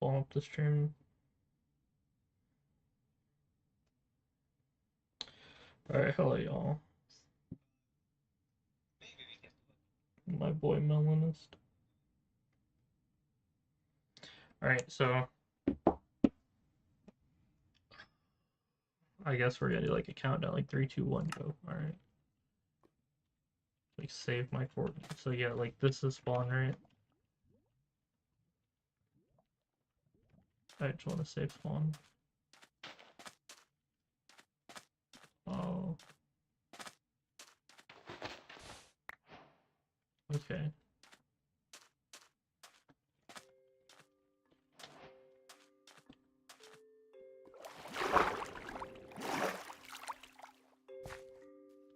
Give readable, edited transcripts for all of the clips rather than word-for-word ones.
blow up the stream. Alright, hello y'all. My boy Melanist. Alright, so I guess we're gonna do like a countdown, like 3, 2, 1, go. Alright. Like save my coordinates. So yeah, like this is spawn, right? I just wanna save spawn. Oh. Okay.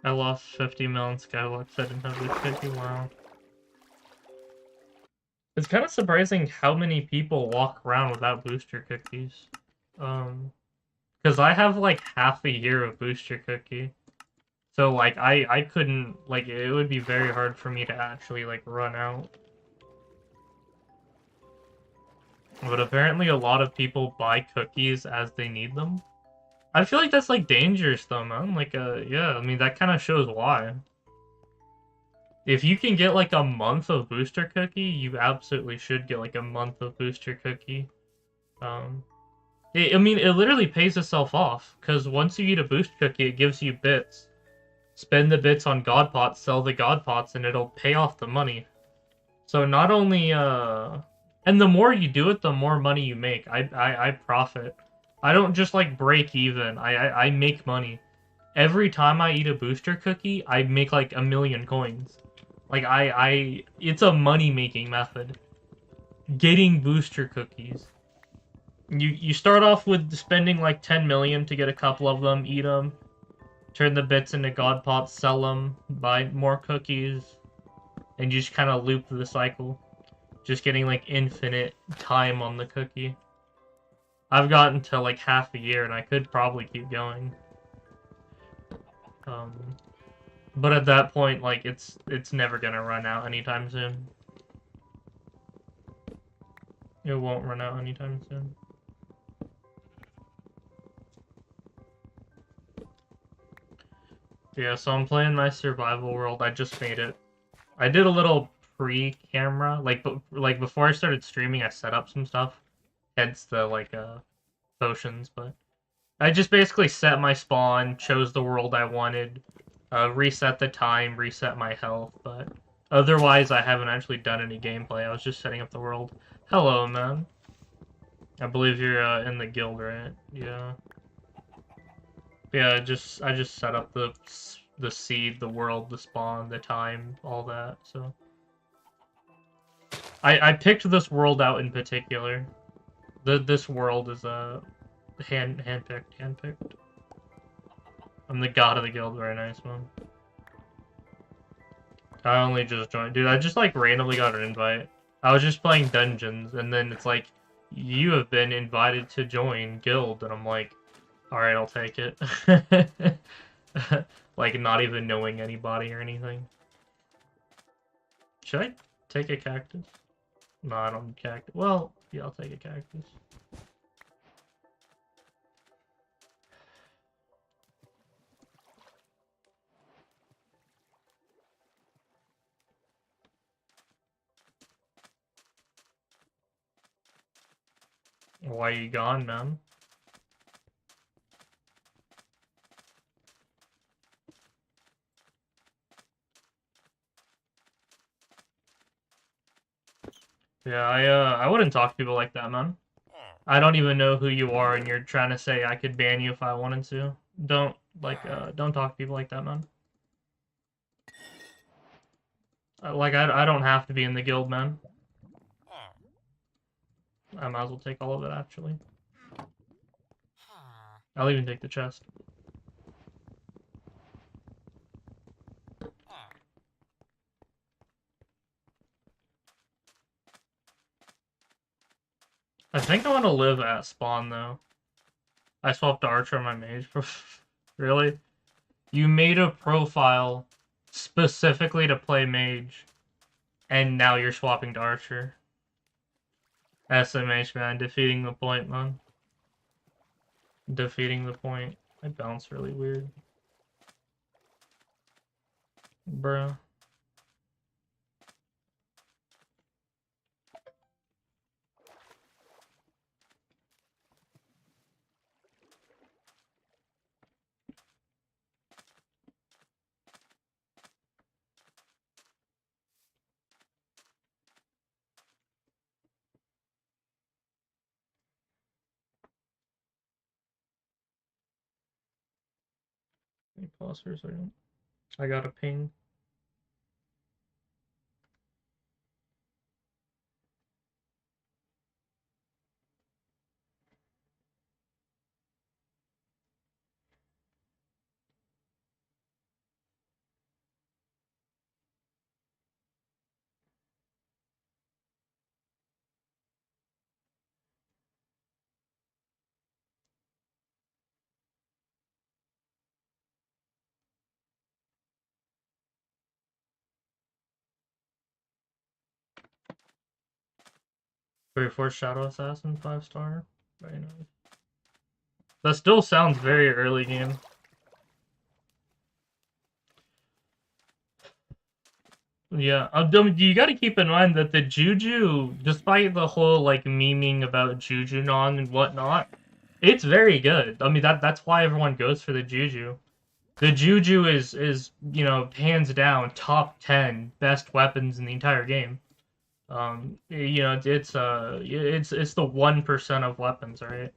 I lost 50 mil in Skyblock, so I didn't have this 50, wow. It's kind of surprising how many people walk around without booster cookies. Because I have like half a year of booster cookie. So like I couldn't, like, it would be very hard for me to actually like run out. But apparently a lot of people buy cookies as they need them. I feel like that's like dangerous though, man. Like yeah, I mean that kind of shows why. If you can get like a month of booster cookie, you absolutely should get like a month of booster cookie. I mean, it literally pays itself off, because once you eat a boost cookie, it gives you bits. Spend the bits on god pots, sell the god pots, and it'll pay off the money. So not only, and the more you do it, the more money you make. I profit. I don't just, like, break even. I make money. Every time I eat a booster cookie, I make, like, 1,000,000 coins. Like, it's a money-making method. Getting booster cookies. You start off with spending like 10 million to get a couple of them, eat them, turn the bits into god pots, sell them, buy more cookies, and you just kind of loop the cycle. Just getting like infinite time on the cookie. I've gotten to like half a year and I could probably keep going. But at that point, like, it's never gonna run out anytime soon. It won't run out anytime soon. Yeah, so I'm playing my survival world. I just made it. I did a little pre-camera, like before I started streaming, I set up some stuff. Hence the like potions, but I just basically set my spawn, chose the world I wanted, reset the time, reset my health, but otherwise I haven't actually done any gameplay. I was just setting up the world. Hello, man. I believe you're in the guild, right? Yeah. Yeah, I just set up the seed, the world, the spawn, the time, all that. So I picked this world out in particular. This world is handpicked. I'm the god of the guild. Very nice, man. I only just joined, dude. I just like randomly got an invite. I was just playing dungeons, and then it's like, you have been invited to join guild, and I'm like, all right, I'll take it. Like, not even knowing anybody or anything. Should I take a cactus? No, I don't need cactus. Well, yeah, I'll take a cactus. Why are you gone, man? Yeah, I wouldn't talk to people like that, man. I don't even know who you are, and you're trying to say I could ban you if I wanted to. Don't talk to people like that, man. Like, I don't have to be in the guild, man. I might as well take all of it, actually. I'll even take the chest. I think I want to live at spawn, though. I swapped to Archer on my mage. Really? You made a profile specifically to play mage, and now you're swapping to Archer. SMH, man, defeating the point, man. Defeating the point. I bounce really weird. Bruh. Let me pause for a second. I got a ping. Very Force Shadow Assassin 5-star. Very nice. That still sounds very early game. Yeah, you got to keep in mind that the Juju, despite the whole like memeing about Jujunon and whatnot, it's very good. I mean that's why everyone goes for the Juju. The Juju is you know hands down top 10 best weapons in the entire game. You know it's the 1% of weapons, right?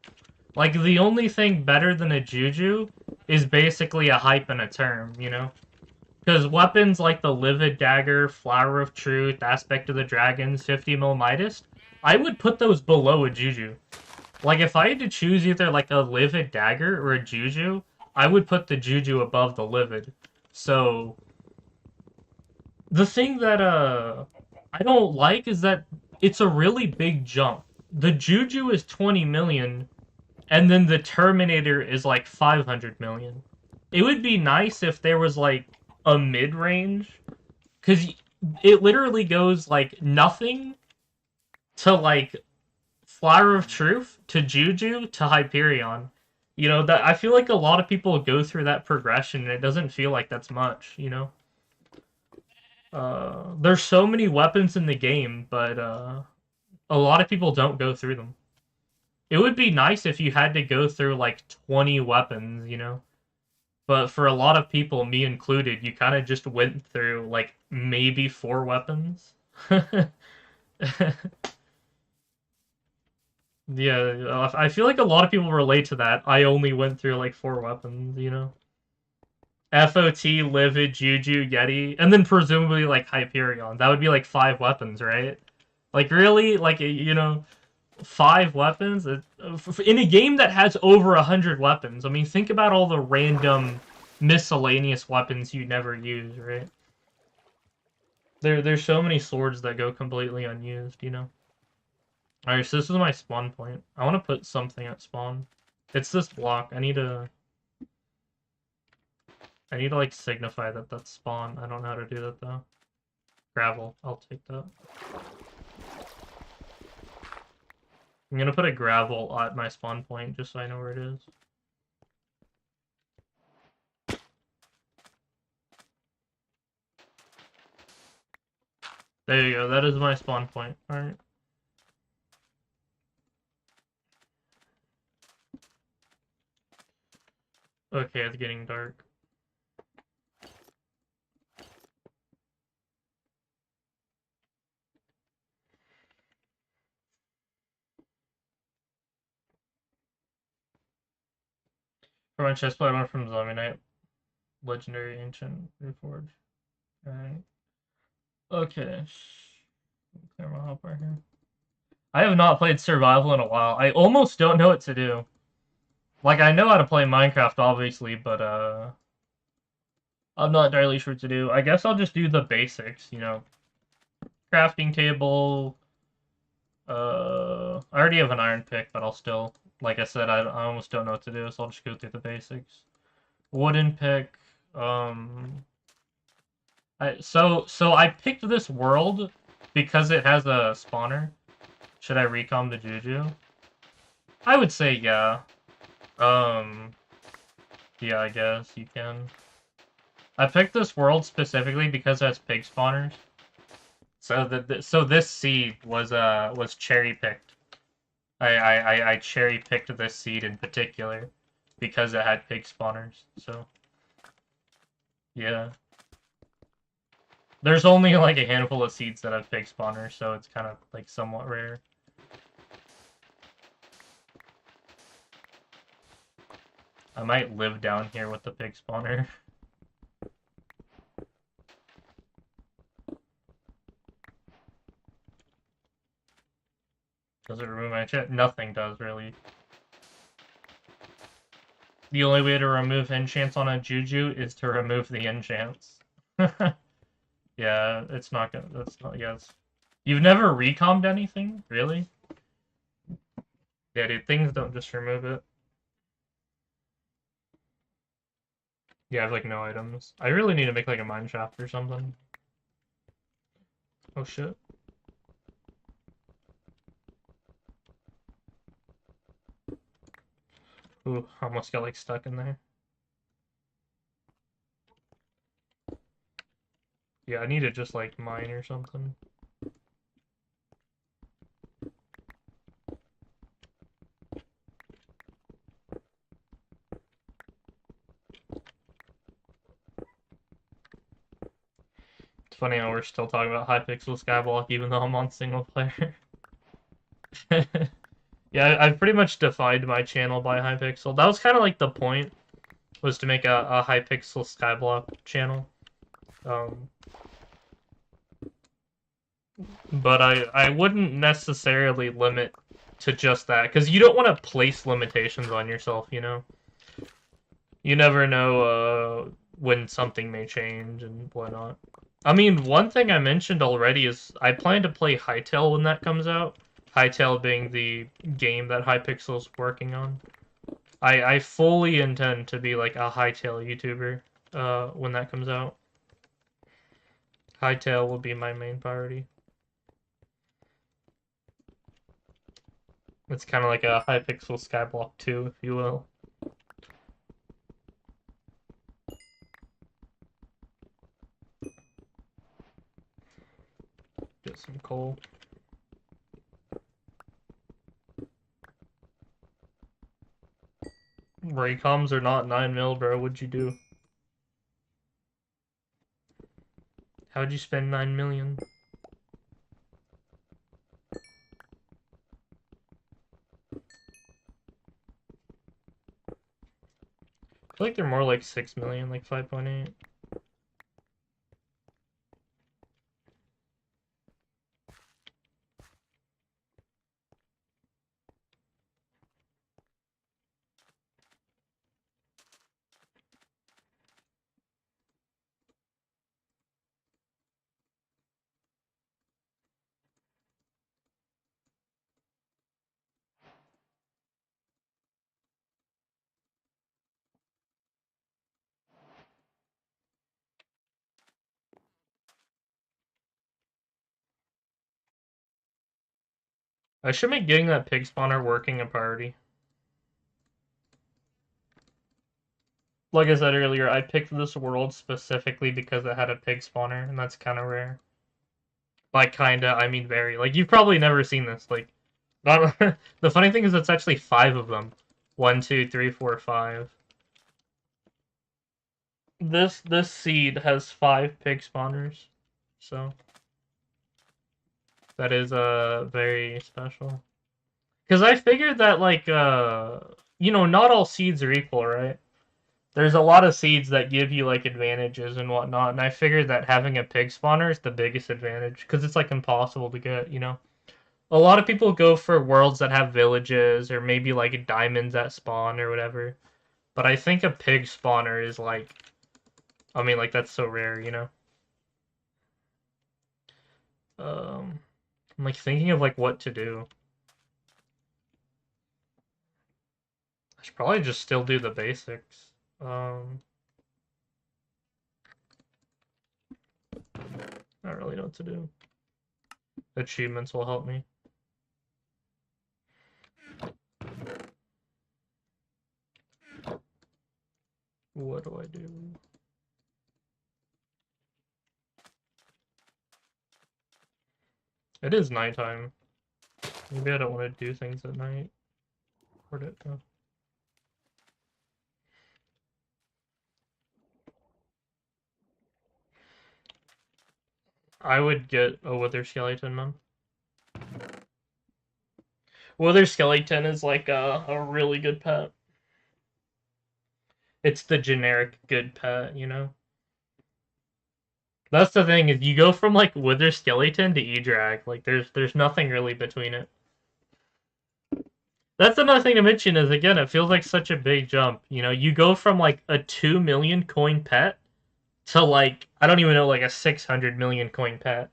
Like the only thing better than a Juju is basically a hype and a term, you know. Because weapons like the Livid Dagger, Flower of Truth, Aspect of the Dragons, 50 mil Midas, I would put those below a Juju. Like, if I had to choose either, like, a Livid Dagger or a Juju, I would put the Juju above the Livid. So, the thing that, I don't like is that it's a really big jump. The Juju is 20 million, and then the Terminator is, like, 500 million. It would be nice if there was, like, a mid-range, because it literally goes like nothing to like Flower of Truth to Juju to Hyperion. You know that I feel like a lot of people go through that progression and it doesn't feel like that's much, you know. There's so many weapons in the game, but a lot of people don't go through them. It would be nice if you had to go through like 20 weapons, you know. But for a lot of people, me included, you kind of just went through like maybe 4 weapons. Yeah, I feel like a lot of people relate to that. I only went through like 4 weapons, you know? FOT, Livid, Juju, Yeti, and then presumably like Hyperion. That would be like 5 weapons, right? Like really? Like, you know, 5 weapons? In a game that has over 100 weapons, I mean, think about all the random miscellaneous weapons you never use, right? There's so many swords that go completely unused, you know? Alright, so this is my spawn point. I want to put something at spawn. It's this block. I need to like signify that that's spawn. I don't know how to do that though. Gravel. I'll take that. I'm gonna put a gravel at my spawn point just so I know where it is. There you go. That is my spawn point. Alright. Okay, it's getting dark. For my chestplate, I went from Zombie Knight, Legendary Ancient Reforged. Alright. Okay. Clear my hotbar here. I have not played survival in a while. I almost don't know what to do. Like, I know how to play Minecraft, obviously, but, I'm not entirely sure what to do. I guess I'll just do the basics, you know. Crafting table. I already have an iron pick, but I'll still, like I said, I almost don't know what to do, so I'll just go through the basics. Wooden pick. So I picked this world because it has a spawner. Should I recom the Juju? I would say yeah. Yeah, I guess you can. I picked this world specifically because it has pig spawners. So this seed was cherry picked. I cherry picked this seed in particular because it had pig spawners. So yeah. There's only like a handful of seeds that have pig spawners, so it's kind of like somewhat rare. I might live down here with the pig spawner. Does it remove my chat? Nothing does, really. The only way to remove enchants on a Juju is to remove the enchants. Yeah, it's not gonna. That's not. Yes. You've never recommed anything, really? Yeah, dude. Things don't just remove it. Yeah, I have like no items. I really need to make like a mine shaft or something. Oh shit. Ooh, almost got like stuck in there. Yeah, I need to just like mine or something. It's funny how we're still talking about Hypixel Skyblock even though I'm on single player. Yeah, I've pretty much defined my channel by Hypixel. That was kind of like the point, was to make a Hypixel Skyblock channel. But I wouldn't necessarily limit to just that, because you don't want to place limitations on yourself, you know? You never know when something may change and whatnot. I mean, one thing I mentioned already is I plan to play Hytale when that comes out. Hytale being the game that Hypixel's working on. I fully intend to be like a Hytale YouTuber when that comes out. Hytale will be my main priority. It's kind of like a Hypixel Skyblock 2, if you will. Get some coal. Raycoms are not 9 mil, bro. What'd you do? How'd you spend 9 million? I feel like they're more like 6 million, like 5.8. I should make getting that pig spawner working a priority. Like I said earlier, I picked this world specifically because it had a pig spawner, and that's kind of rare. By kinda, I mean very. Like, you've probably never seen this. Like, not, the funny thing is it's actually 5 of them. 1, 2, 3, 4, 5. This seed has 5 pig spawners, so that is very special. Because I figured that like you know, not all seeds are equal, right? There's a lot of seeds that give you like advantages and whatnot, and I figured that having a pig spawner is the biggest advantage because it's like impossible to get, you know. A lot of people go for worlds that have villages or maybe like diamonds that spawn or whatever. But I think a pig spawner is like, I mean, like that's so rare, you know. Um, I'm like thinking of like what to do. I should probably just still do the basics. I don't really know what to do. Achievements will help me. What do I do? It is nighttime. Maybe I don't want to do things at night. Where'd it go? I would get a Wither Skeleton, man. Wither Skeleton is like a really good pet. It's the generic good pet, you know? That's the thing, is you go from like Wither Skeleton to E-Drag. Like there's nothing really between it. That's another thing to mention is, again, it feels like such a big jump. You know, you go from like a 2 million coin pet to like, I don't even know, like a 600 million coin pet.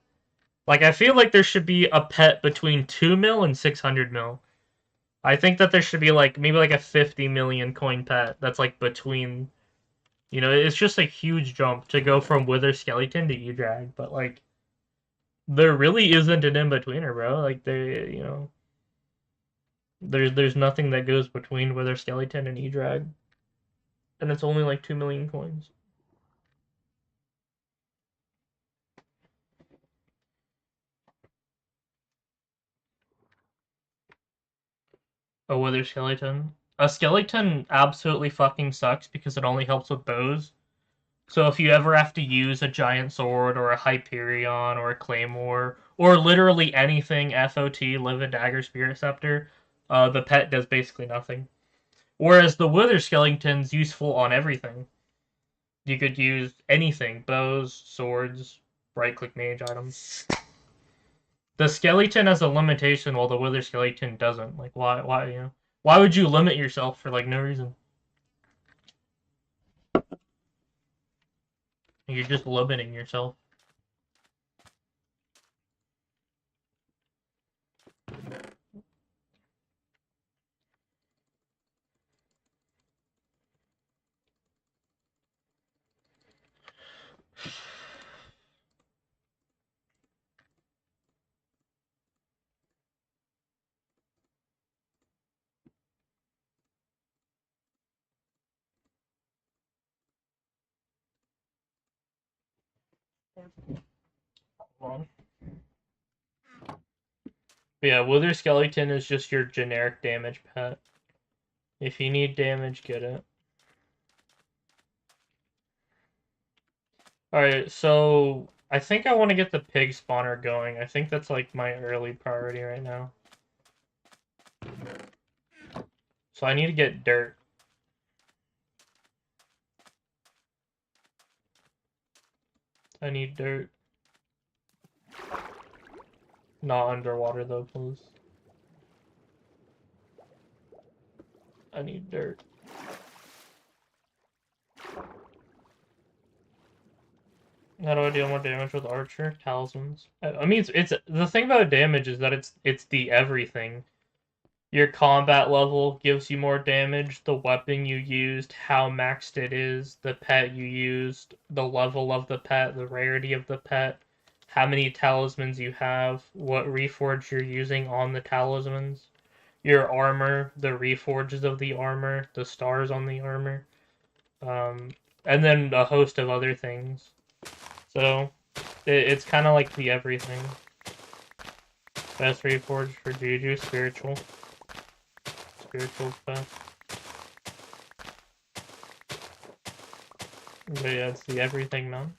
Like, I feel like there should be a pet between 2 mil and 600 mil. I think that there should be like, maybe like a 50 million coin pet that's like between, you know, it's just a huge jump to go from Wither Skeleton to E-Drag, but like, there really isn't an in-betweener, bro. Like, they, you know, there's nothing that goes between Wither Skeleton and E-Drag. And it's only like 2 million coins. A Wither Skeleton. A skeleton absolutely fucking sucks because it only helps with bows. So if you ever have to use a giant sword or a Hyperion or a Claymore or literally anything FOT, Live a Dagger, Spirit Scepter, the pet does basically nothing. Whereas the Wither Skeleton's useful on everything. You could use anything: bows, swords, right-click mage items. The skeleton has a limitation while the Wither Skeleton doesn't. Like, why, you know? Why would you limit yourself for, like, no reason? You're just limiting yourself. Hold on. But yeah, Wither Skeleton is just your generic damage pet. If you need damage, get it. Alright, so I think I want to get the pig spawner going. I think that's like my early priority right now. So I need to get dirt. I need dirt. Not underwater though, please. I need dirt. How do I deal more damage with Archer? Talismans. I mean, it's the thing about damage is that it's the everything. Your combat level gives you more damage, the weapon you used, how maxed it is, the pet you used, the level of the pet, the rarity of the pet, how many talismans you have, what reforge you're using on the talismans, your armor, the reforges of the armor, the stars on the armor, and then a host of other things. So, it's kind of like the everything. Best reforge for Juju, spiritual. Spiritual's best. But yeah, it's the everything, man.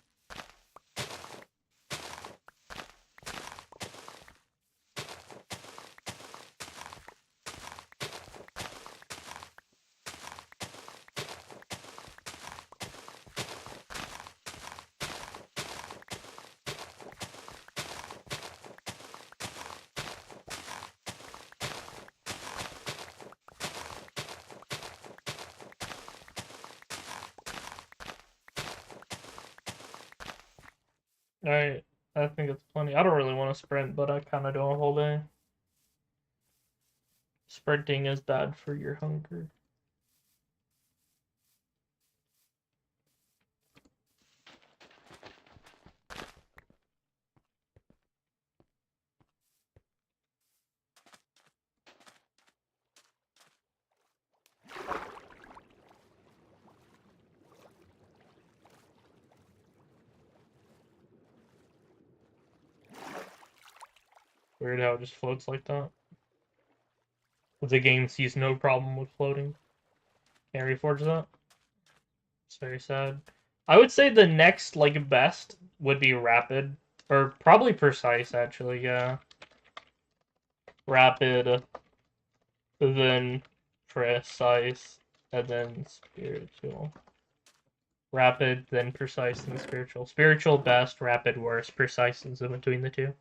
Alright, I think it's plenty. I don't really want to sprint, but I kind of do a whole day. Sprinting is bad for your hunger. Weird how it just floats like that. The game sees no problem with floating. Can't reforge that. It's very sad. I would say the next, like, best would be rapid. Or probably precise, actually, yeah. Rapid, then precise, and then spiritual. Rapid, then precise, then spiritual. Spiritual best, rapid worst, precise is in between the two.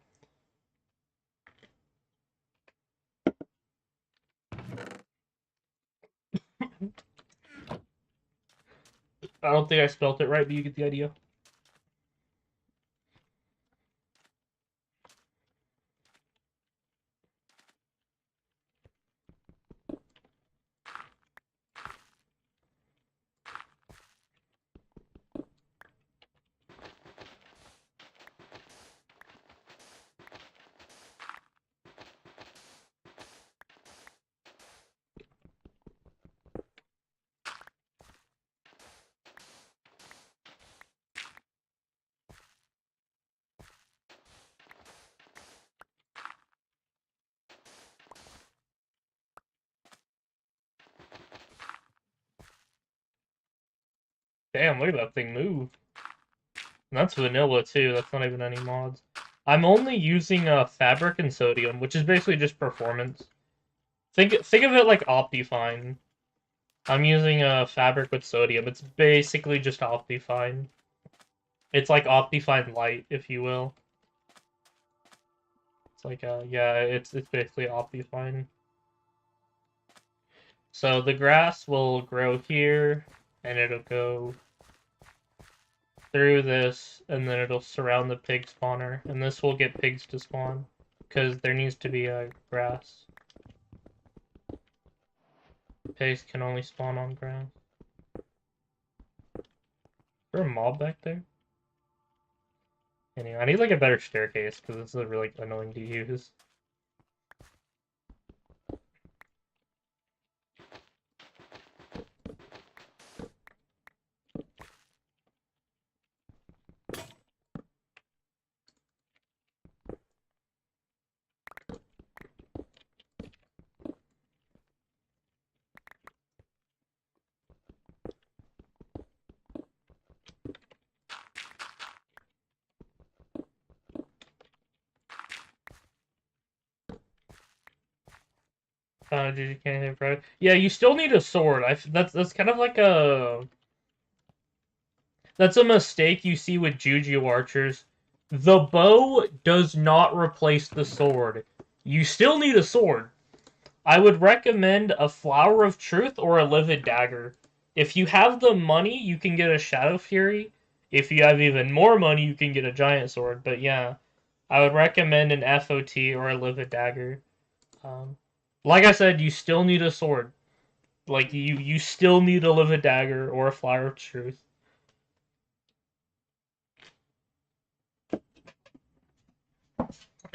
I don't think I spelt it right, but you get the idea. Damn, look at that thing move. And that's vanilla too, that's not even any mods. I'm only using fabric and sodium, which is basically just performance. Think of it like Optifine. I'm using fabric with sodium. It's basically just Optifine. It's like Optifine light, if you will. It's like yeah, it's basically Optifine. So the grass will grow here, and it'll go through this, and then it'll surround the pig spawner, and this will get pigs to spawn, because there needs to be a grass. Pigs can only spawn on grass. Is there a mob back there? Anyway, I need like a better staircase, because this is really annoying to use. Dude, you can't hit private. Yeah, you still need a sword. That's kind of like a that's a mistake you see with Juju archers. The bow does not replace the sword. You still need a sword. I would recommend a Flower of Truth or a Livid Dagger. If you have the money, you can get a Shadow Fury. If you have even more money, you can get a Giant Sword. But yeah, I would recommend an FOT or a Livid Dagger. Like I said, you still need a sword. Like, you still need a Livid Dagger or a Flower of Truth.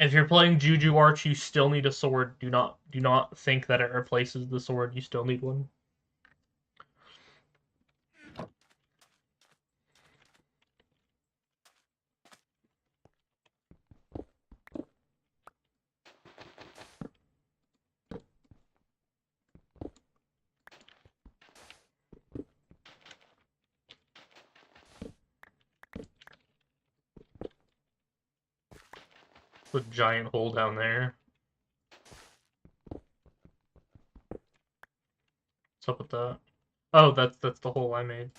If you're playing Juju Arch, you still need a sword. Do not think that it replaces the sword. You still need one. The giant hole down there. What's up with that? Oh, that's the hole I made.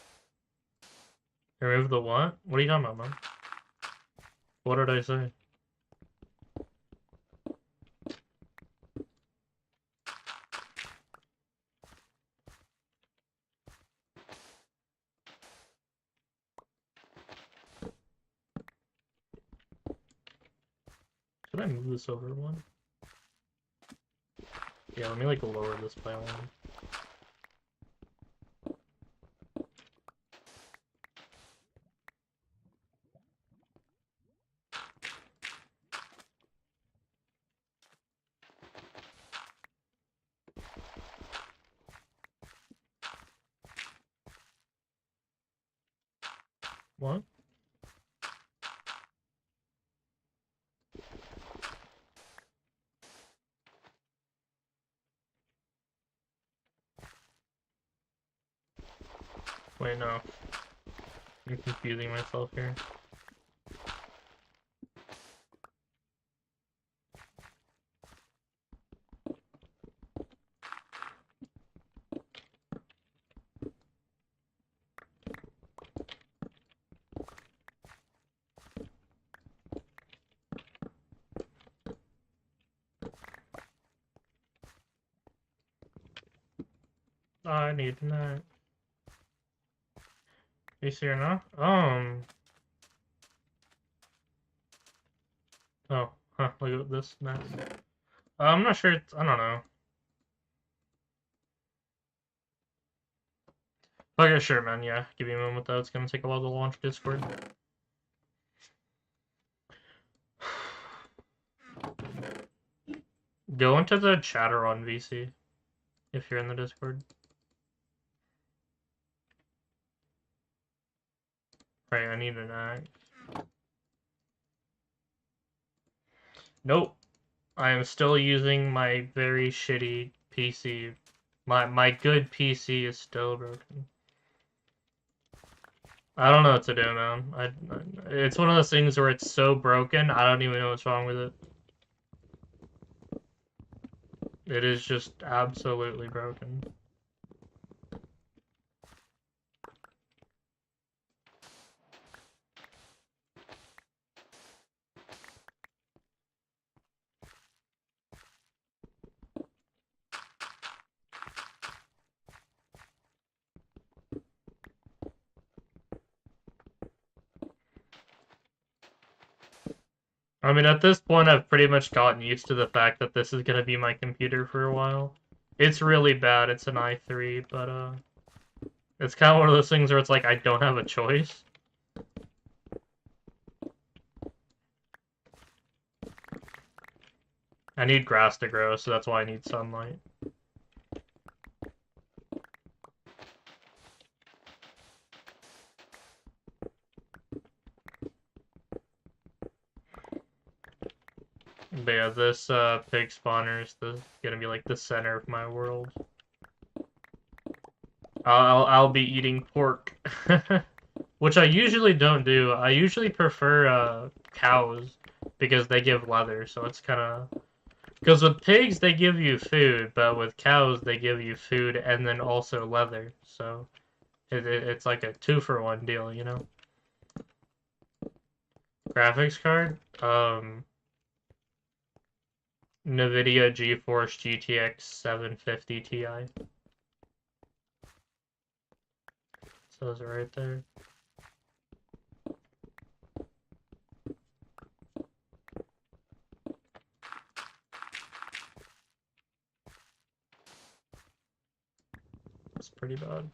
Remove the what? What are you talking about, man? What did I say? Should I move this over one? Yeah, let me like lower this by one. What? Wait, no. I'm confusing myself here. I need that. You see or not? Oh, huh, look at this mess. I'm not sure I don't know. Okay, sure, man, yeah. Give me a moment though, it's gonna take a while to launch Discord. Go into the Chaderon VC, if you're in the Discord. Right, I need an axe. Nope. I am still using my very shitty PC. My good PC is still broken. I don't know what to do, man. It's one of those things where it's so broken, I don't even know what's wrong with it. It is just absolutely broken. I mean, at this point, I've pretty much gotten used to the fact that this is gonna be my computer for a while. It's really bad, it's an i3, but, it's kind of one of those things where it's like, I don't have a choice. I need grass to grow, so that's why I need sunlight. But yeah, this pig spawner is gonna be like the center of my world. I'll be eating pork, which I usually don't do. I usually prefer cows because they give leather, so it's kind of because with pigs they give you food, but with cows they give you food and then also leather. So it's like a 2-for-1 deal, you know. Graphics card, NVIDIA GeForce GTX 750 Ti. So it's right there. It's pretty bad.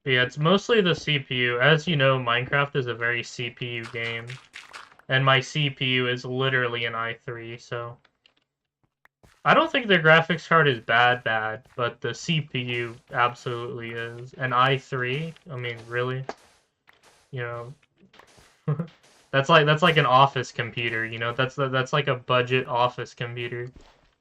But yeah, it's mostly the CPU. As you know, Minecraft is a very CPU game. And my CPU is literally an i3, so... I don't think the graphics card is bad, but the CPU absolutely is. An i3? I mean, really? You know... that's like an office computer, you know? That's like a budget office computer.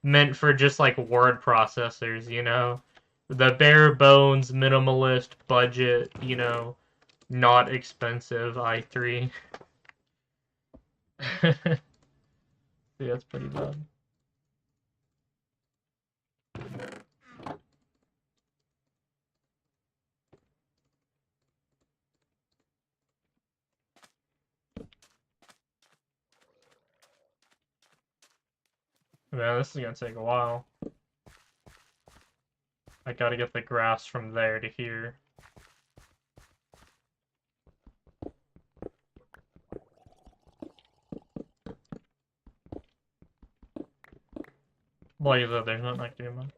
Meant for just, like, word processors, you know? The bare bones, minimalist, budget, you know, not expensive i3. Yeah, that's pretty bad. Man, this is gonna take a while. I gotta get the grass from there to here. Well, you said there's nothing I can do, man.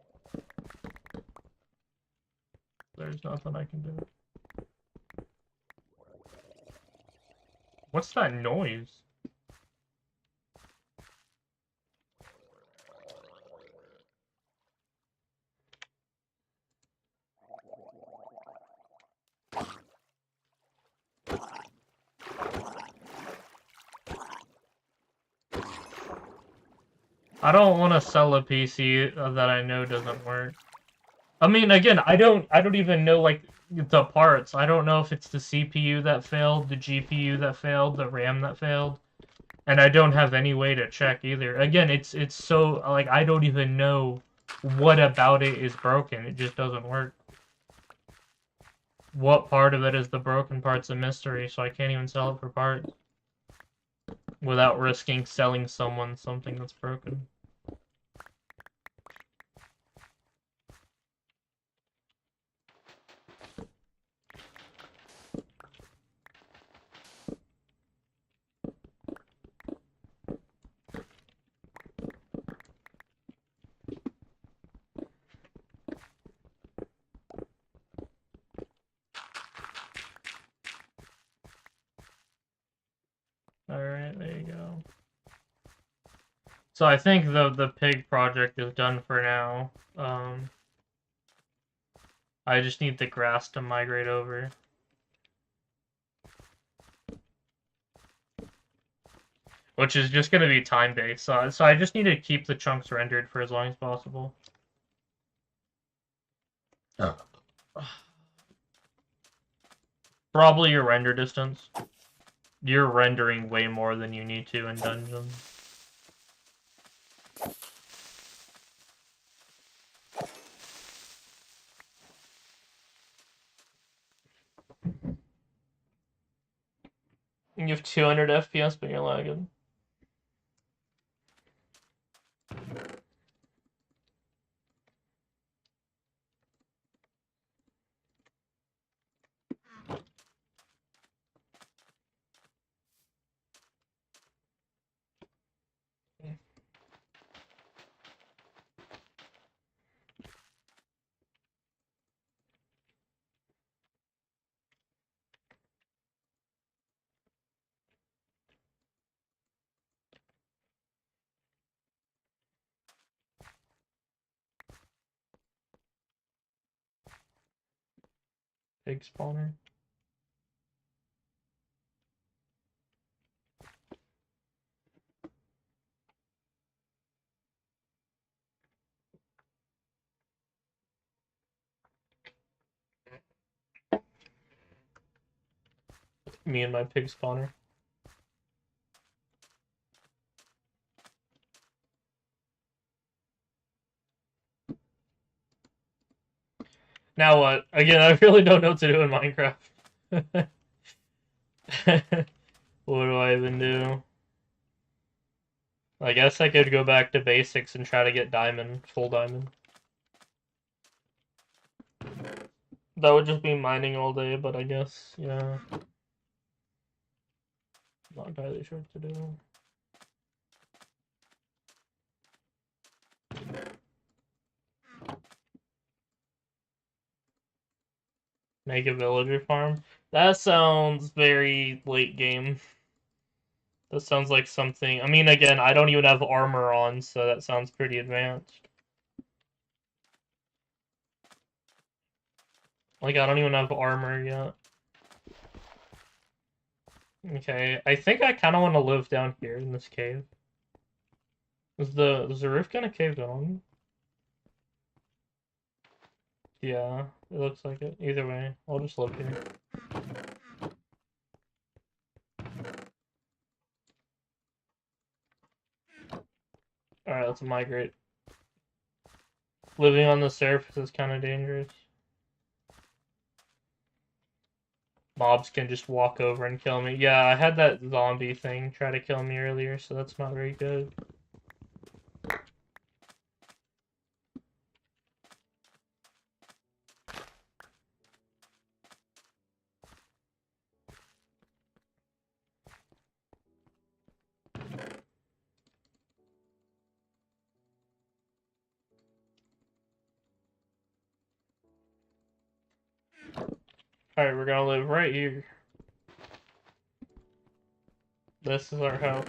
There's nothing I can do. What's that noise? I don't want to sell a PC that I know doesn't work. I mean, again, I don't even know like the parts. I don't know if it's the CPU that failed, the GPU that failed, the RAM that failed, and I don't have any way to check either. Again, it's so like I don't even know what about it is broken. It just doesn't work. What part of it is the broken part's a mystery, so I can't even sell it for parts without risking selling someone something that's broken. Alright, there you go. So I think the pig project is done for now. I just need the grass to migrate over. Which is just going to be time-based. So I just need to keep the chunks rendered for as long as possible. Oh. Probably your render distance. You're rendering way more than you need to in dungeons. You have 200 FPS, but you're lagging. Big spawner. Me and my pig spawner. Now what? Again, I really don't know what to do in Minecraft. What do I even do? I guess I could go back to basics and try to get diamond, full diamond. That would just be mining all day, but I guess, yeah. Not entirely sure what to do. Make a villager farm? That sounds very late game. That sounds like something... I mean, again, I don't even have armor on, so that sounds pretty advanced. Like, I don't even have armor yet. Okay, I think I kind of want to live down here in this cave. Is the roof kind of caved on? Yeah, it looks like it. Either way, I'll just live here. Alright, let's migrate. Living on the surface is kind of dangerous. Mobs can just walk over and kill me. Yeah, I had that zombie thing try to kill me earlier, so that's not very good. Alright, we're gonna live right here. This is our house.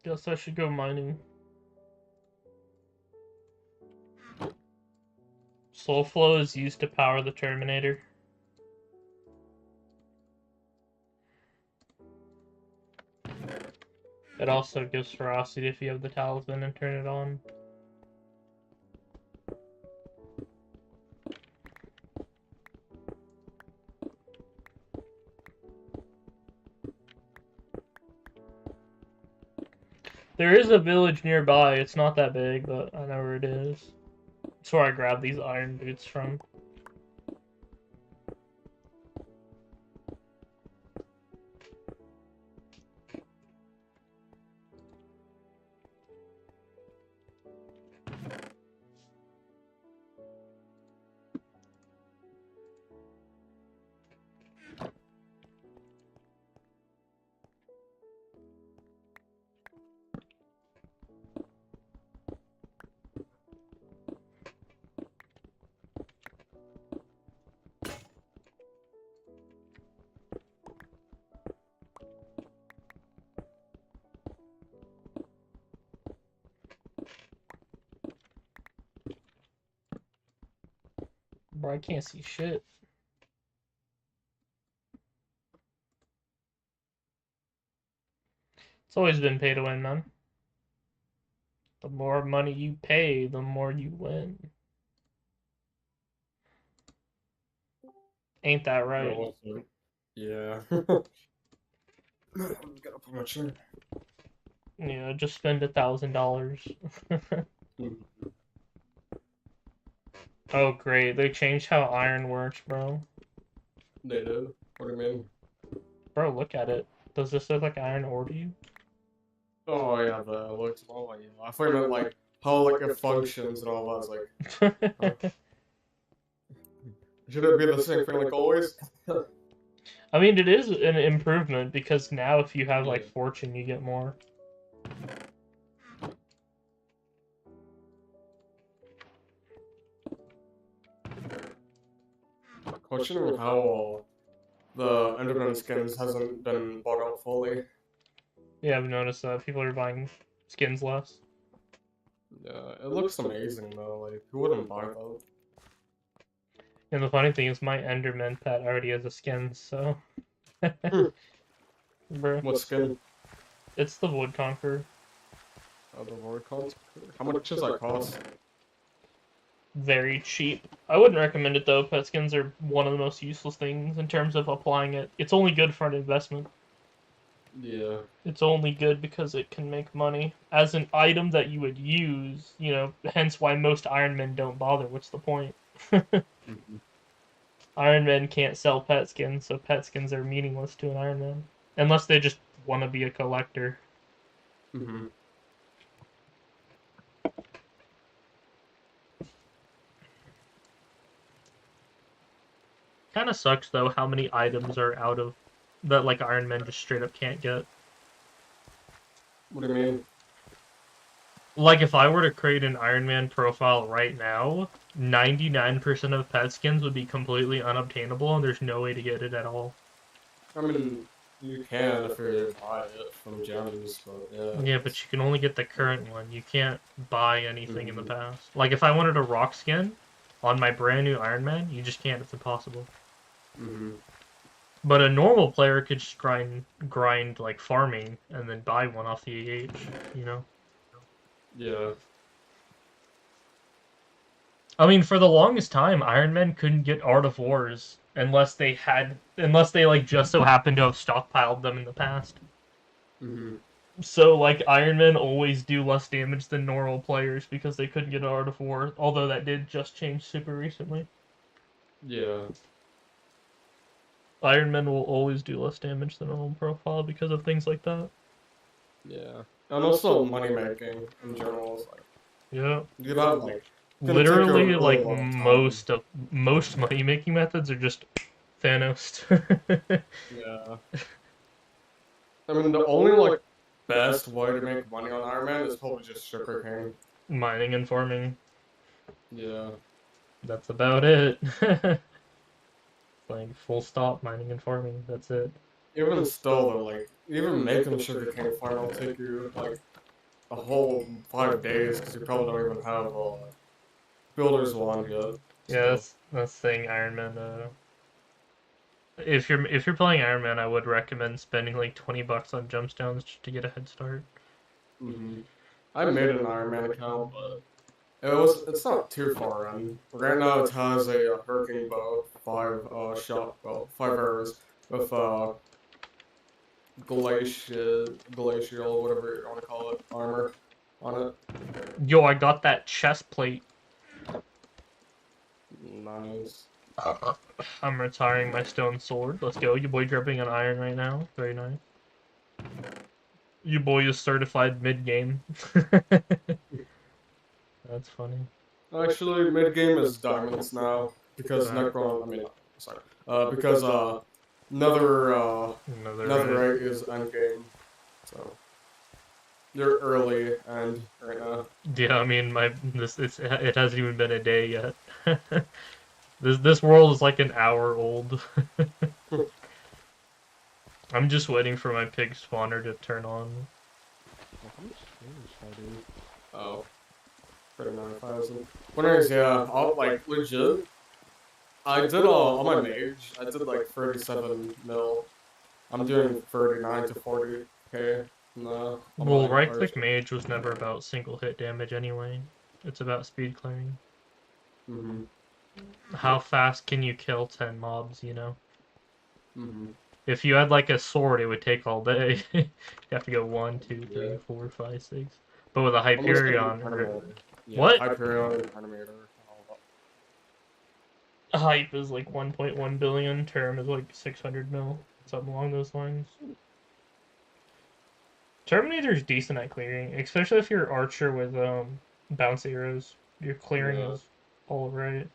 Guess I should go mining. Soul Flow is used to power the Terminator. It also gives ferocity if you have the talisman and turn it on. There is a village nearby. It's not that big, but I know where it is. That's where I grabbed these iron boots from. Bro, I can't see shit. It's always been pay to win, man. The more money you pay, the more you win. Ain't that right? Yeah. I'm gonna put my chair. Yeah, just spend $1,000. Oh, great. They changed how iron works, bro. They did? What do you mean? Bro, look at it. Does this look like iron ore to you? Oh, yeah, the looks all like, I thought you meant, like, how, like, it functions and all that. It's like, huh? Should it be the same thing like always? I mean, it is an improvement, because now if you have, like, fortune, you get more. Questioning how the Enderman skins hasn't been bought out fully. Yeah, I've noticed that people are buying skins less. Yeah, it looks amazing though, like, who wouldn't buy that? And the funny thing is, my Enderman pet already has a skin, so... Bro. What skin? It's the Wood Conqueror. Oh, the Void Conqueror? How much does that cost? Very cheap. I wouldn't recommend it though. Pet skins are one of the most useless things in terms of applying it. It's only good for an investment. Yeah. It's only good because it can make money. As an item that you would use, you know, hence why most Iron Men don't bother. What's the point? Iron Men can't sell pet skins, so pet skins are meaningless to an Iron Man. Unless they just want to be a collector. Kind of sucks though how many items are out of that like Iron Man just straight up can't get. What do you mean? Like if I were to create an Iron Man profile right now, 99% of pet skins would be completely unobtainable and there's no way to get it at all. I mean, you can if you buy it from gems, but yeah. Yeah, but you can only get the current one. You can't buy anything in the past. Like if I wanted a rock skin on my brand new Iron Man, you just can't. It's impossible. But a normal player could just grind like farming and then buy one off the AH, you know? Yeah. I mean, for the longest time, Iron Men couldn't get Art of Wars unless they like just so happened to have stockpiled them in the past. So like Iron Men always do less damage than normal players because they couldn't get Art of War, although that did just change super recently. Yeah. Iron Men will always do less damage than a home profile because of things like that. Yeah. And also money making in general is like, yeah. You have like literally like most money making methods are just Thanos. Yeah. I mean the only like best way to make money on Iron Man is probably just sugarcane. Mining and farming. Yeah. That's about it. Like full stop, mining and farming. That's it. Even still though, like even making sugarcane farm will take you like a whole 5 days because you probably don't even have Builder's Wand yet. Yeah, So. that's the thing, Iron Man. If you're playing Iron Man, I would recommend spending like $20 on gemstones just to get a head start. I made an Iron Man account, but it's not too far in. Right now it has a hurricane bow, five arrows with glacial, whatever you want to call it, armor on it. Yo, I got that chest plate. Nice. I'm retiring my stone sword. Let's go. Your boy dripping on iron right now. Very nice. Your boy is certified mid-game. That's funny. Actually, mid game is diamonds now because Necron. I mean, sorry. Because Another Netherite is end game, so you're early end right now. Yeah, I mean it hasn't even been a day yet. This world is like an hour old. I'm just waiting for my pig spawner to turn on. Oh, 39,000. One is yeah, I'll, like legit. I did on my mage. I did like 37 mil. I'm doing 39 to 40k. No, on Well, my right click archer. mage was never about single hit damage anyway. It's about speed clearing. Mhm. How fast can you kill 10 mobs, you know? Mhm. If you had like a sword, it would take all day. You have to go 1, 2, Yeah. 3, 4, 5, 6. But with a Unless you do Hyperion, Terminator. Yeah, what? Hyperion, Terminator, and all Hype is like 1.1 billion, term is like 600 mil, something along those lines. Terminator's decent at clearing, especially if you're archer with bounce arrows. Your that. clearing Yeah. is all right,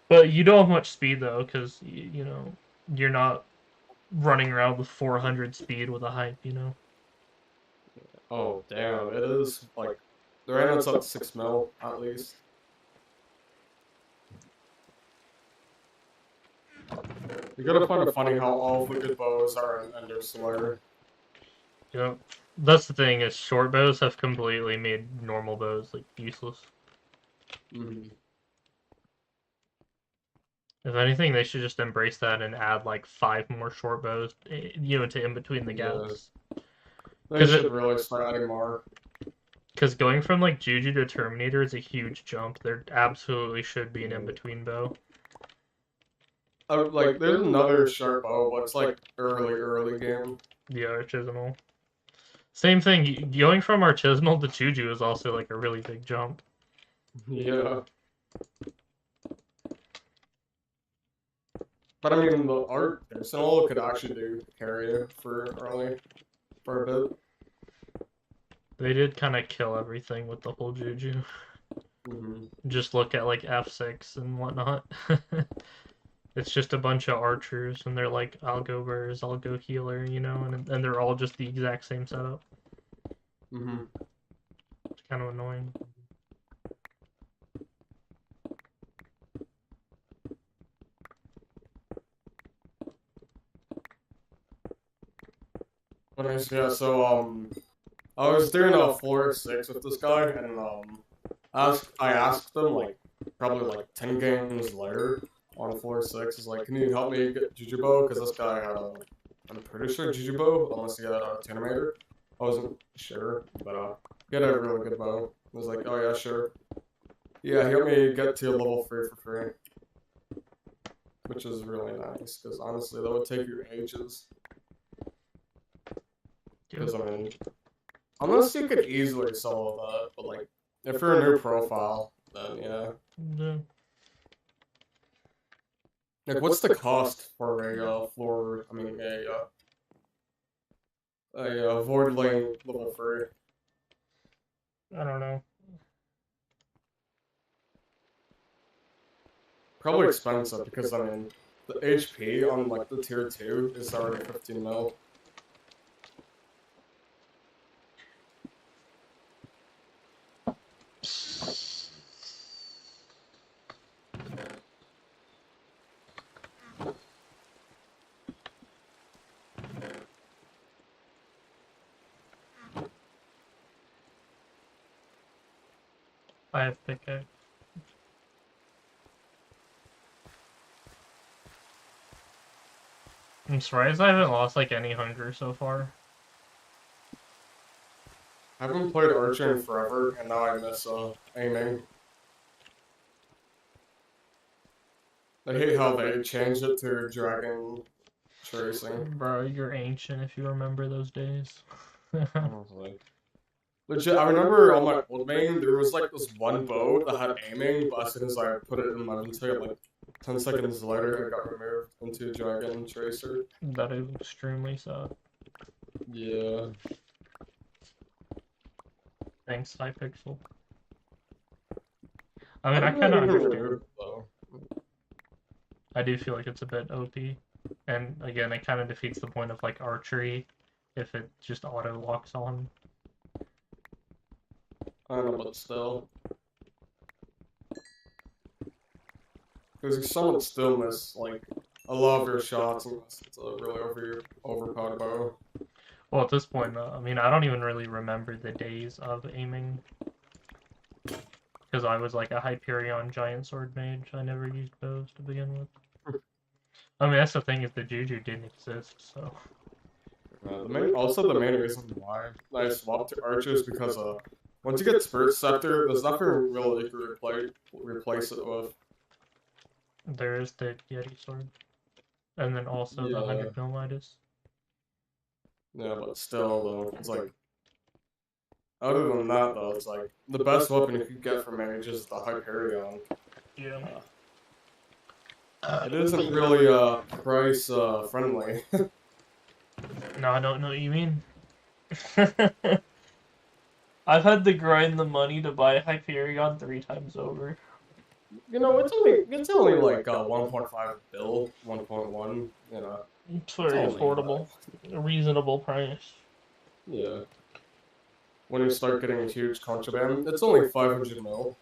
but you don't have much speed though, because you know you're not running around with 400 speed with a hype. You know. Oh damn! It is like right now it's at 6 mil at least. You gotta find it funny how all the good bows are in Ender Slayer. Yeah. That's the thing is short bows have completely made normal bows like useless. Mm-hmm. If anything, they should just embrace that and add like 5 more short bows, you know, to in between the Yeah, gaps. they Because should really start adding more. going from like Juju to Terminator is a huge jump. There absolutely should be an in Yeah. between bow. Like there's another sharp bow, but it's like early game. The artisanal. Same thing. Going from artisanal to Juju is also like a really big jump. Yeah, but I mean the art Arsenal could actually do carry for early for a bit. They did kind of kill everything with the whole Juju. Mm-hmm. Just look at like F6 and whatnot. It's just a bunch of archers, and they're like, I'll go Burrs, I'll go healer, you know, and they're all just the exact same setup. Mm-hmm. It's kind of annoying. Nice. Yeah. So I was doing a floor 6 with this guy, and I asked him like probably like 10 games later on floor 6 is like, can you help me get Jujubo? Because this guy had a, I'm pretty sure Jujubo, unless he had a Terminator. I wasn't sure, but he had a really good bow. I was like, oh yeah, sure. Yeah, he helped me get to level 3 for free, which is really nice because honestly, that would take you ages. Because I mean, unless you could easily solo that, but like, if you're a new profile, then yeah. Yeah. Like, what's the cost for a floor? I mean, a void lane level 3? I don't know. Probably expensive because I mean, the HP on like the tier 2 is already 15 mil. I have pickaxe. I'm surprised I haven't lost like any hunger so far. I haven't played Archer in forever, and now I miss aiming. I hate how they changed it to dragon tracing. Bro, you're ancient if you remember those days. Honestly. Legit, I remember on my old main, there was like this one bow that had aiming, but as soon as I put it in my inventory, like 10 seconds later, it got removed into Dragon Tracer. That is extremely sad. Yeah. Thanks, Hypixel. I mean, I kind of understand. I do feel like it's a bit OP. And again, it kind of defeats the point of like archery if it just auto locks on. I don't know, but still. Because someone still miss, like, a lot of your shots unless it's a really overpowered bow. Well, at this point, I mean, I don't even really remember the days of aiming. Because I was like a Hyperion giant sword mage. I never used bows to begin with. I mean, that's the thing, is the Juju didn't exist, so... Also, the main reason why I swapped to archers because, once you get Spirit Scepter, there's nothing really you can replace it with. There is the Yeti sword. And then also the 100 mil Midas. Yeah, but still, though, it's like... Other than that, though, it's like, the best weapon you could get from mage is the Hyperion. Yeah. It isn't really, price, friendly. No, I don't know what you mean. I've had to grind the money to buy Hyperion 3 times over. You know, it's only like 1.5 bill, 1.1, you know. It's very affordable. A reasonable price. Yeah. When you start getting a huge contraband, it's only 500 mil.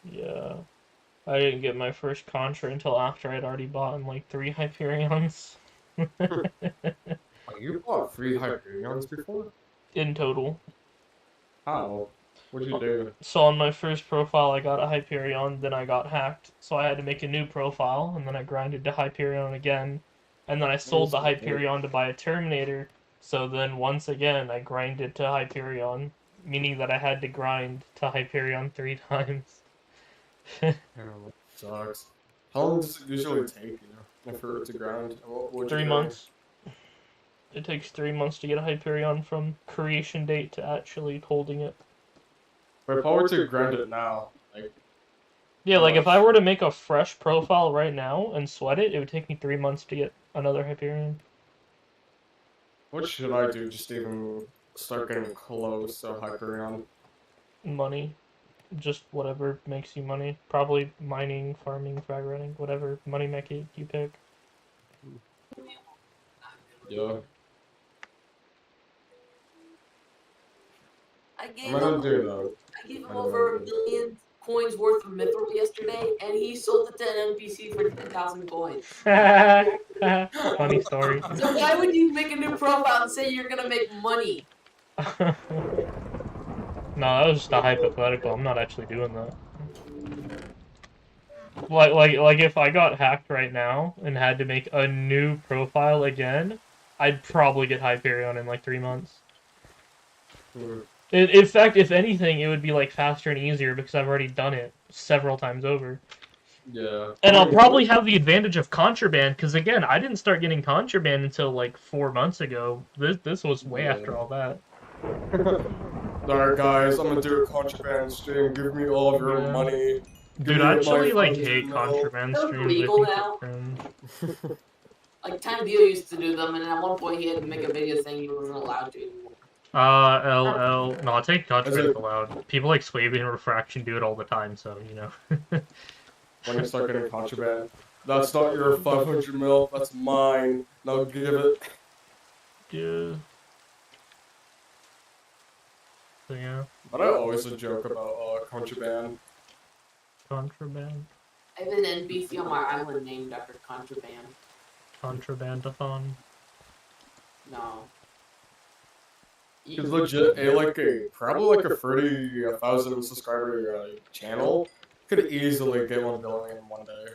Yeah. I didn't get my first Contra until after I'd already bought like 3 Hyperions. You bought 3 Hyperions before? In total. How? What'd you do? So on my first profile I got a Hyperion, then I got hacked, so I had to make a new profile, and then I grinded to Hyperion again, and then I sold the Hyperion to buy a Terminator, so then once again I grinded to Hyperion, meaning that I had to grind to Hyperion 3 times. Sucks. How long does it usually take you for it to grind? 3 months. It takes 3 months to get a Hyperion from creation date to actually holding it. But if I were to grind it now, like... Yeah, like if I were to make a fresh profile right now and sweat it, it would take me 3 months to get another Hyperion. What should I do just to even start getting close to Hyperion? Money. Just whatever makes you money. Probably mining, farming, frag running, whatever money mechanic you pick. Yeah. I gave him over 1 million coins worth of mithril yesterday, and he sold it to an NPC for 10,000 coins. Funny story. So why would you make a new profile and say you're gonna make money? No, that was just a hypothetical. I'm not actually doing that. Like if I got hacked right now and had to make a new profile again, I'd probably get Hyperion in like 3 months. In fact, if anything, it would be like faster and easier because I've already done it several times over. Yeah. And I'll probably have the advantage of contraband because again, I didn't start getting contraband until like 4 months ago. This was way after all that. Alright guys, I'm gonna do a contraband stream. Give me all of your money. Dude, I actually like hate contraband streams. Legal now. Like Time Deal used to do them, and at one point he had to make a video saying he wasn't allowed to anymore. LL. No, I take contraband allowed. People like Swaby and Refraction do it all the time, so, you know. When you start getting contraband, that's not your 500 mil, that's mine. Now give it. Yeah. So, yeah. But I always a joke about contraband. Contraband. I have an NPC on my island named after Contraband. Contrabandathon. No. He's legit probably like a 30,000 subscriber channel. Could easily get 1 billion in one day.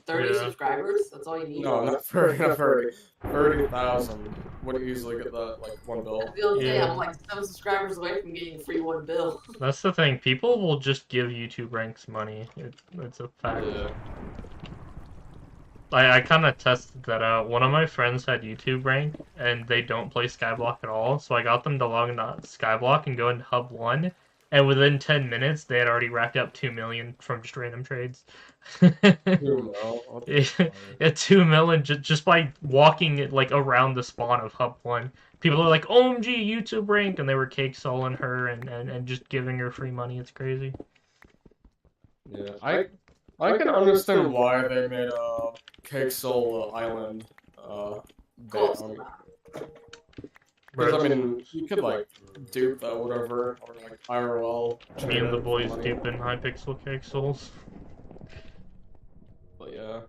30 Yeah. subscribers? That's all you need? No, not 30, not 30. 30,000 would easily get that, like, one bill. I feel Yeah. I'm like 7 subscribers away from getting a free 1 bill. That's the thing. People will just give YouTube ranks money. It's a fact. Yeah. I kind of tested that out. One of my friends had YouTube rank, and they don't play Skyblock at all, so I got them to log into Skyblock and go into Hub 1, and within 10 minutes, they had already racked up 2 million from just random trades. 2 mil. Yeah, 2 million just by walking it, like, around the spawn of Hub 1. People are like, OMG, YouTube rank, and they were cake soling her and just giving her free money. It's crazy. Yeah, I can understand why they made a Cake Soul Island. Because I mean, you could like dupe that whatever, or like IRL. Me and the boys duping Hypixel cake souls. But yeah,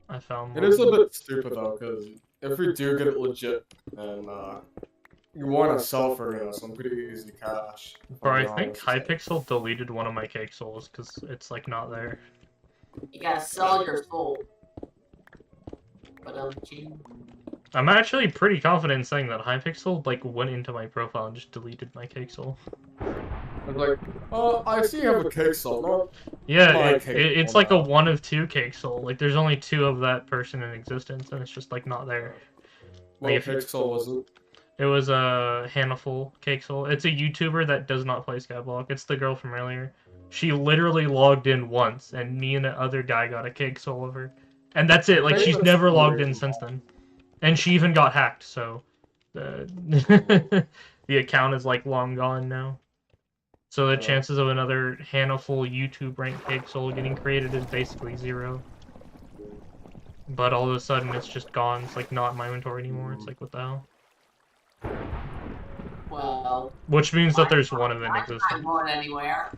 I found it is a bit stupid though, because if you do get it legit and you want to sell for some pretty easy cash. Bro, I think Hypixel deleted one of my cake souls because it's like not there. You gotta sell your soul. But I'm actually pretty confident in saying that Hypixel like went into my profile and just deleted my cake soul. I was like, I see you have a cake soul. No, yeah, it's like a 1 of 2 cake soul. Like there's only 2 of that person in existence, and it's just like not there. What Like, cake soul was it? It was a Hannaful cake soul. It's a YouTuber that does not play Skyblock. It's the girl from earlier. She literally logged in once, and me and the other guy got a cake soul of her. And that's it. Like, she's never logged in since then. And she even got hacked, so... the account is, like, long gone now. So the chances of another Hannaful YouTube ranked cake soul getting created is basically 0. But all of a sudden, it's just gone. It's, like, not in my inventory anymore. It's like, what the hell? well... Which means that there's one of them in existence. I'm not going anywhere.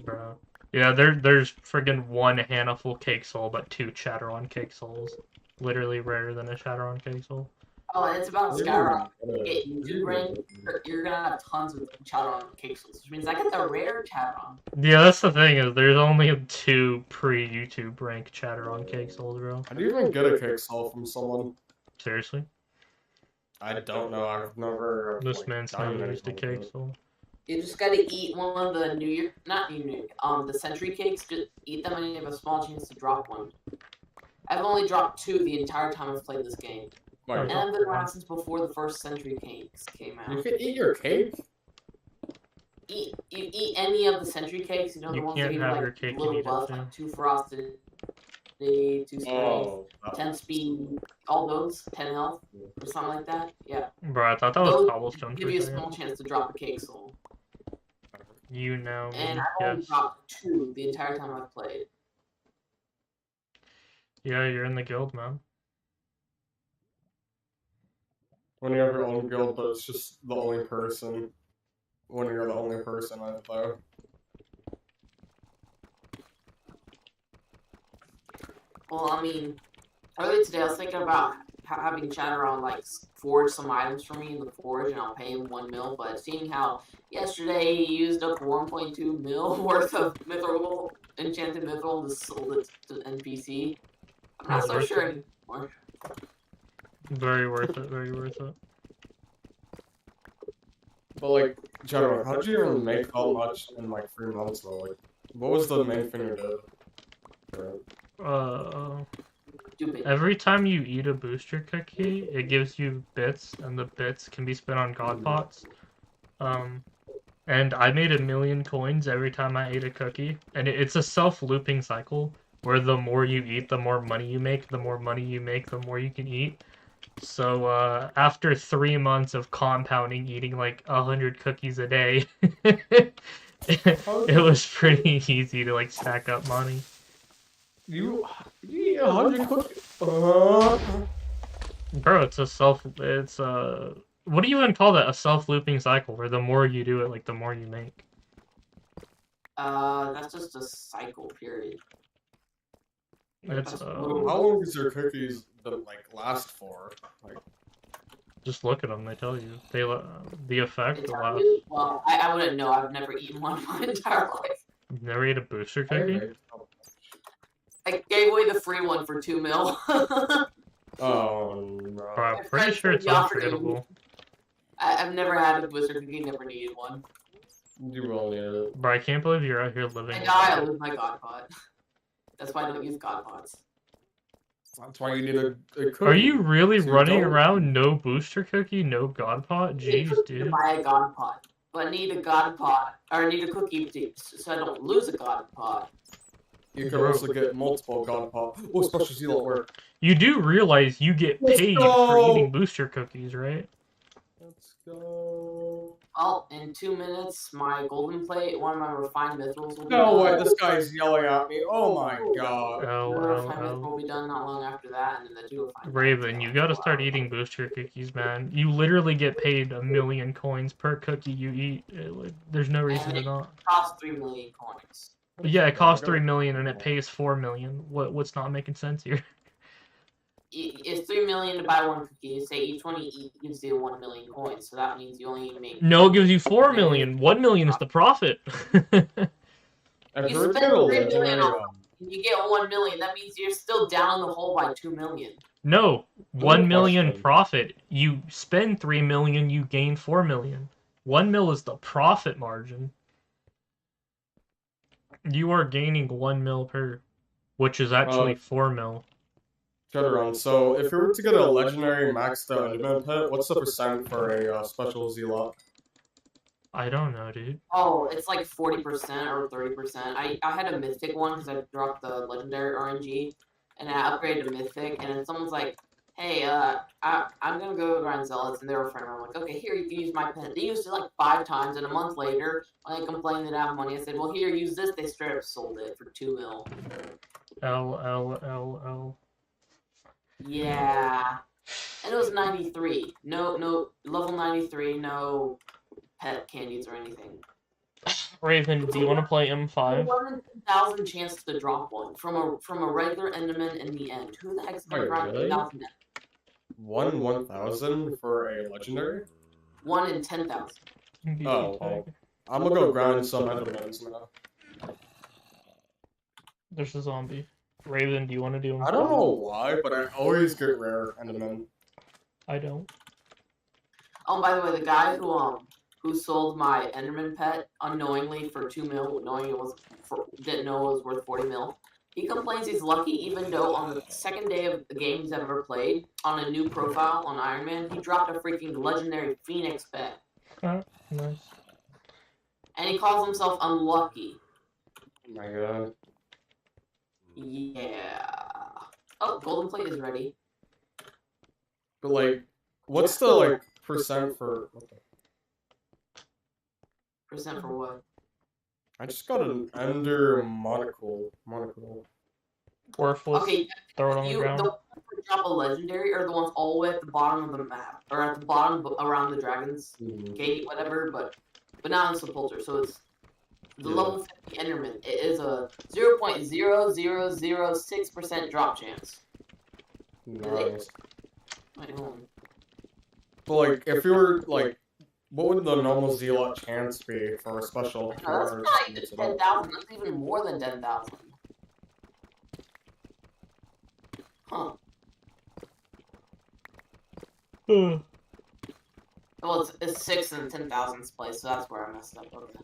Bro. Yeah, there's friggin' 1 Hannaful cake soul, but 2 Chaderon cake souls. Literally rarer than a Chaderon cake soul. Oh, and it's about Skyrock. Get YouTube rank, you're gonna have tons of Chaderon cake souls, which means I get the rare Chaderon. Yeah, that's the thing, is there's only 2 pre-YouTube rank Chaderon cake souls, bro. How do you even get a cake soul from someone? Seriously? I don't know. I've never. This man's never used a cake soul. You just gotta eat one of the the century cakes. Just eat them and you have a small chance to drop one. I've only dropped 2 the entire time I've played this game. And I've been around since before the first century cakes came out. You can eat your cake? You eat any of the century cakes, the ones that give like little buff, like 2 frosted, 2 spice, 10 speed, all those, 10 health, or something like that. Yeah. Bro, I thought that was cobblestone. Give you a small chance to drop a cake soul. You know. And I've only dropped 2 the entire time I've played. Yeah, you're in the guild, man. When you have your own guild, but it's just the only person. When you're the only person on it, though. Well, I mean, earlier today I was thinking about having Chaderon like forge some items for me in the forge, and I'll pay him 1 mil. But seeing how yesterday he used up 1.2 mil worth of mithril, enchanted mithril, and sold it to NPC, I'm not so sure anymore. Very worth it. Very worth it. But like, Chaderon, how did you even make that much in like 3 months though? Like, what was the main thing you did? Every time you eat a booster cookie, it gives you bits, and the bits can be spent on god pots. And I made 1 million coins every time I ate a cookie, and it's a self-looping cycle, where the more you eat, the more money you make, the more money you make, the more you can eat. So, after 3 months of compounding, eating like 100 cookies a day, it was pretty easy to like stack up money. You eat 100 cookies? Bro, it's what do you even call that? A self-looping cycle, where the more you do it, like, the more you make. That's just a cycle, period. It's, how long does your cookies like last for? Like, just look at them; they tell you. The effect lasts. Well, I wouldn't know. I've never eaten one in my entire life. You've never ate a booster cookie? I gave away the free one for 2 mil. Oh no. Bro, I'm pretty sure it's untradeable. I've never had a booster cookie, never needed one. You will need it. Bro, I can't believe you're out here living. I die, I lose my god pot. That's why I don't use god pots. That's why you need a cookie. Are you really So running don't- around no booster cookie, no god pot? Jeez, To dude. buy a god pot. But I need a god pot, or I need a cookie so I don't lose a god pot. You can also get multiple god pot. Oh, special seal at work. You do realize you get Let's paid for go. eating booster cookies, right? Let's go. Well, in 2 minutes, my golden plate, one of my refined mithrils will be No done. way, this guy's yelling at me. Oh my god. The Oh, refined mithril oh, will be done not long after that, and then the 2 refined. Raven, you gotta start eating booster cookies, man. You literally get paid 1,000,000 coins per cookie you eat. There's no reason to not. It costs 3 million coins. Yeah, it costs 3 million and it pays 4 million. What's not making sense here? It's 3 million to buy one cookie. You say each one you eat gives you 1 million coins, so that means you only make. No, it gives you 4 million. 1 million is the profit. And You if spend we're 3 gonna million legendary on. You get 1 million. That means you're still down in the hole by 2 million. No, 1 million question. profit. You spend 3 million, you gain 4 million. 1 mil is the profit margin. You are gaining 1 mil per, which is actually 4 mil. Chaderon, so if you were to get a legendary maxed out enderman pet, what's the percent for a special zealot? I don't know, dude. Oh, it's like 40% or 30%. I had a mythic one because I dropped the legendary RNG, and I upgraded to mythic, and then someone's like, hey, I'm gonna go grind zealots, and they were a friend. I'm like, okay, here, you can use my pen. They used it like 5 times, and a month later, when I complained they didn't have money, I said, well, here, use this. They straight up sold it for 2 mil. L. Yeah. And it was 93. No, level 93, no pet candies or anything. Raven, do you want to play M5? 1 in 10,000 chance to drop one from a regular enderman in the end. Who the heck's gonna Wait, grind really? 8,000? 1,000 for a legendary? 1 in 10,000. Oh, well. I'm gonna go grind some endermans now. There's a zombie. Raven, do you want to do M5? I don't know why, but I always get rare enderman. I don't. Oh, by the way, the guy who sold my enderman pet unknowingly for 2 mil, knowing it was didn't know it was worth 40 mil. He complains he's lucky, even though on the second day of the game he's ever played, on a new profile on Iron Man, he dropped a freaking legendary Phoenix pet. Oh, nice. And he calls himself unlucky. Oh my god. Yeah. Oh, golden plate is ready. But like, what's the like percent for? Percent for what? I just got an ender monocle. Worthless. Okay, Throw it on the the ground. ones that drop a legendary are the ones all the way at the bottom of the map, or at the bottom around the dragon's gate, whatever. But not in Sepulcher. So it's the level 50 Enderman. It is a 0.0006% drop chance. Nice. Wait, hold on. But like, if you were like, what would the normal zealot chance be for a special? No, that's not even 10,000. That's even more than 10,000. Huh. Well, it's 6 in 10,000's place, so that's where I messed up. Okay.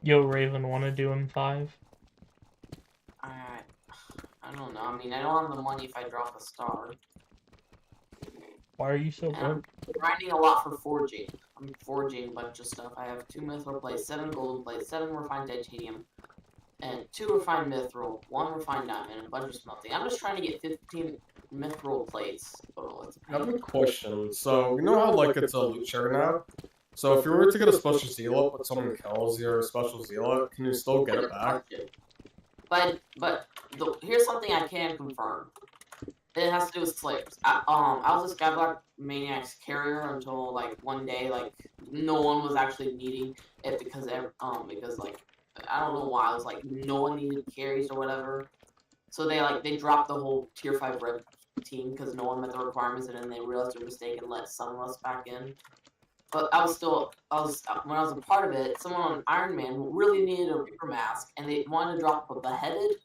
Yo, Raven, want to do M5? Alright. I don't know. I mean, I don't have the money if I drop a star. Why are you so And I'm broke? grinding a lot for forging. I'm forging a bunch of stuff. I have 2 mithril plates, 7 golden plates, 7 refined titanium, and 2 refined mithril, 1 refined diamond, and a bunch of smelting. I'm just trying to get 15 mithril plates. Oh, it's a I have pain. a question. So you know how like it's a loot share now? So if you were to get a special zealot, but someone kills your special zealot, can you still get it back? But here's something I can confirm. It has to do with slaves. I was a Skyblock Maniac's carrier until like one day, like no one was actually needing it because like I don't know why. I was like no one needed carries or whatever. So they dropped the whole tier 5 red team because no one met the requirements, and then they realized their mistake and let some of us back in. but I was when I was a part of it. Someone on Iron Man really needed a Reaper mask, and they wanted to drop a beheaded.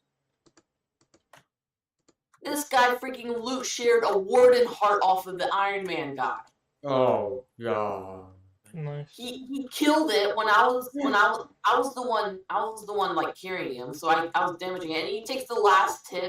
This guy freaking loot shared a Warden heart off of the Iron Man guy. Oh yeah. Nice. He killed it when I was the one like carrying him, so I was damaging it, and he takes the last hit